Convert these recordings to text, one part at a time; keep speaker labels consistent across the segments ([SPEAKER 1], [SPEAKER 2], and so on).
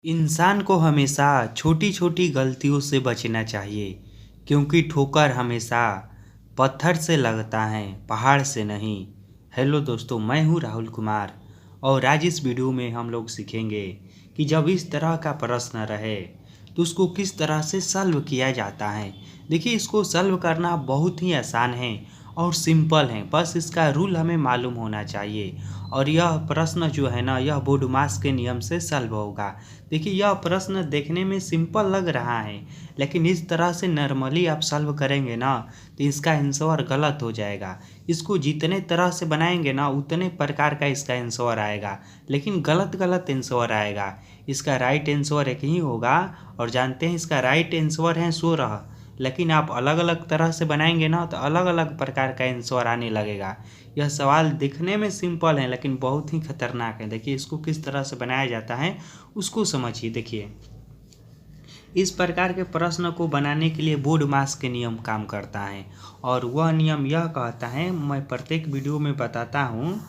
[SPEAKER 1] इंसान को हमेशा छोटी छोटी गलतियों से बचना चाहिए, क्योंकि ठोकर हमेशा पत्थर से लगता है, पहाड़ से नहीं। हेलो दोस्तों, मैं हूं राहुल कुमार और आज इस वीडियो में हम लोग सीखेंगे कि जब इस तरह का प्रश्न रहे तो उसको किस तरह से सॉल्व किया जाता है। देखिए, इसको सॉल्व करना बहुत ही आसान है और सिंपल है, बस इसका रूल हमें मालूम होना चाहिए। और यह प्रश्न जो है ना, यह बोडमास के नियम से सॉल्व होगा। देखिए, यह प्रश्न देखने में सिंपल लग रहा है, लेकिन इस तरह से नॉर्मली आप सॉल्व करेंगे ना तो इसका आंसर गलत हो जाएगा। इसको जितने तरह से बनाएंगे ना उतने प्रकार का इसका आंसर आएगा, लेकिन गलत गलत आंसर आएगा। इसका राइट आंसर एक ही होगा। और जानते हैं, इसका राइट आंसर है 16, लेकिन आप अलग अलग तरह से बनाएंगे ना तो अलग अलग प्रकार का आंसर आने लगेगा। यह सवाल दिखने में सिंपल है लेकिन बहुत ही खतरनाक है। देखिए, इसको किस तरह से बनाया जाता है उसको समझिए। देखिए, इस प्रकार के प्रश्न को बनाने के लिए बोडमास के नियम काम करता है, और वह नियम यह कहता है, मैं प्रत्येक वीडियो में बताता हूँ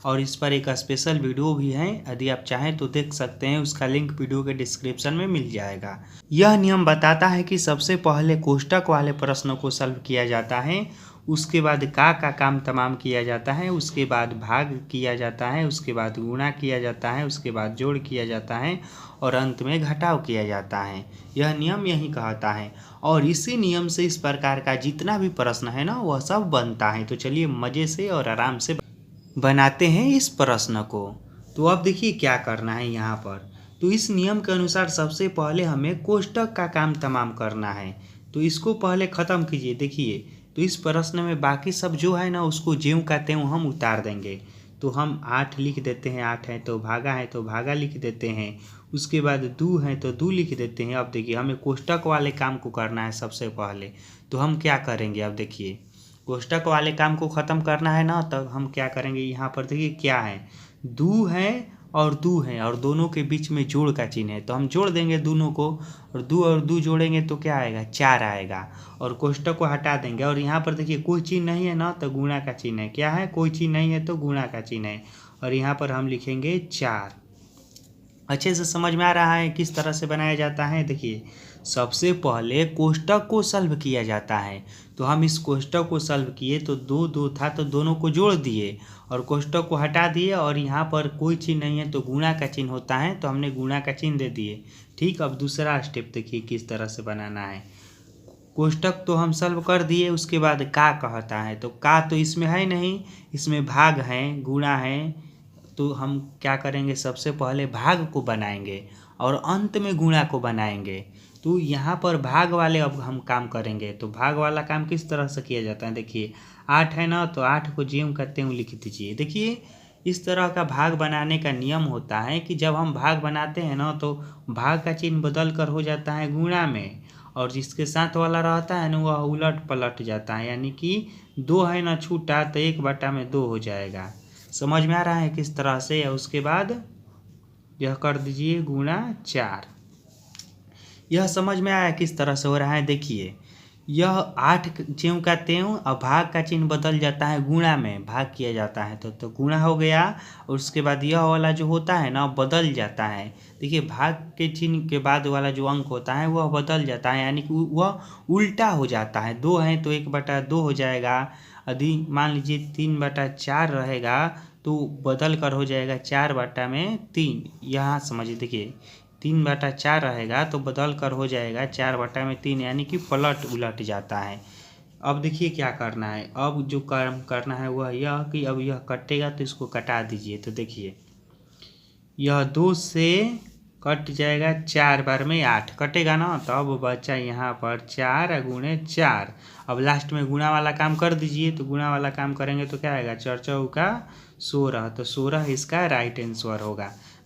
[SPEAKER 1] और इस पर एक स्पेशल वीडियो भी है, यदि आप चाहें तो देख सकते हैं, उसका लिंक वीडियो के डिस्क्रिप्शन में मिल जाएगा। यह नियम बताता है कि सबसे पहले कोष्टक वाले प्रश्नों को सॉल्व किया जाता है, उसके बाद का काम तमाम किया जाता है, उसके बाद भाग किया जाता है, उसके बाद गुणा किया जाता है, उसके बाद जोड़ किया जाता है और अंत में घटाव किया जाता है। यह नियम यही कहता है, और इसी नियम से इस प्रकार का जितना भी प्रश्न है ना वह सब बनता है। तो चलिए मज़े से और आराम से बनाते हैं इस प्रश्न को। तो अब देखिए क्या करना है यहाँ पर। तो इस नियम के अनुसार सबसे पहले हमें कोष्टक का काम तमाम करना है, तो इसको पहले ख़त्म कीजिए। देखिए, तो इस प्रश्न में बाकी सब जो है ना उसको ज्यों का त्यों हम उतार देंगे। तो हम 8 लिख देते हैं, 8 है तो भागा लिख देते हैं। उसके बाद 2 है तो 2 लिख देते हैं। अब देखिए, हमें कोष्टक वाले काम को करना है सबसे पहले, तो हम क्या करेंगे। अब देखिए, कोष्टक वाले काम को ख़त्म करना है ना, तब हम क्या करेंगे। यहाँ पर देखिए क्या है, 2 है और 2 है और दोनों के बीच में जोड़ का चिन्ह है, तो हम जोड़ देंगे दोनों को, और 2 और 2 जोड़ेंगे तो क्या आएगा, 4 आएगा। और कोष्टक को हटा देंगे, और यहाँ पर देखिए कोई चिन्ह नहीं है ना, तो गुणा का चिन्ह है। क्या है, कोई चिन्ह नहीं है तो गुणा का चिन्ह है, और यहाँ पर हम लिखेंगे 4। अच्छे से समझ में आ रहा है किस तरह से बनाया जाता है। देखिए, सबसे पहले कोष्टक को सॉल्व किया जाता है, तो हम इस कोष्टक को सॉल्व किए तो 2 2 था तो दोनों को जोड़ दिए और कोष्टक को हटा दिए, और यहाँ पर कोई चिन्ह नहीं है तो गुणा का चिन्ह होता है, तो हमने गुणा का चिन्ह दे दिए। ठीक, अब दूसरा स्टेप देखिए किस तरह से बनाना है। कोष्टक तो हम सॉल्व कर दिए, उसके बाद का कहता है, तो का तो इसमें है नहीं, इसमें भाग है, गुणा है। तो हम क्या करेंगे, सबसे पहले भाग को बनाएंगे और अंत में गुणा को बनाएंगे। तो यहाँ पर भाग वाले अब हम काम करेंगे। तो भाग वाला काम किस तरह से किया जाता है। देखिए, 8 है ना, तो 8 को ज्यों का त्यों लिख दीजिए। देखिए, इस तरह का भाग बनाने का नियम होता है कि जब हम भाग बनाते हैं ना तो भाग का चिन्ह बदल कर हो जाता है गुणा में, और जिसके साथ वाला रहता है ना वह उलट पलट जाता है, यानी कि 2 है ना छूटा तो 1/2 हो जाएगा। समझ में आ रहा है किस तरह से। उसके बाद यह कर दीजिए गुणा 4। यह समझ में आया किस तरह से हो रहा है। देखिए, यह 8 ज्यों का त्यों, और भाग का चिन्ह बदल जाता है गुणा में, भाग किया जाता है तो गुणा हो गया। और उसके बाद यह वाला जो होता है ना बदल जाता है। देखिए, भाग के चिन्ह के बाद वाला जो अंक होता है वह बदल जाता है, यानी कि वह उल्टा हो जाता है। 2 है तो 1/2 हो जाएगा। यदि मान लीजिए 3/4 रहेगा तो बदल कर हो जाएगा 4/3। यहाँ समझिए, देखिए 3/4 रहेगा तो बदल कर हो जाएगा 4/3, यानी कि पलट उलट जाता है। अब देखिए क्या करना है। अब जो काम करना है वह यह कि अब यह कटेगा तो इसको कटा दीजिए। तो देखिए, यह 2 से कट जाएगा, 4 बार में 8 कटेगा ना, तो अब बचा यहाँ पर 4 गुणे 4। अब लास्ट में गुणा वाला काम कर दीजिए। तो गुणा वाला काम करेंगे तो क्या आएगा, 4 चौका 16, तो 16 इसका राइट आंसर होगा।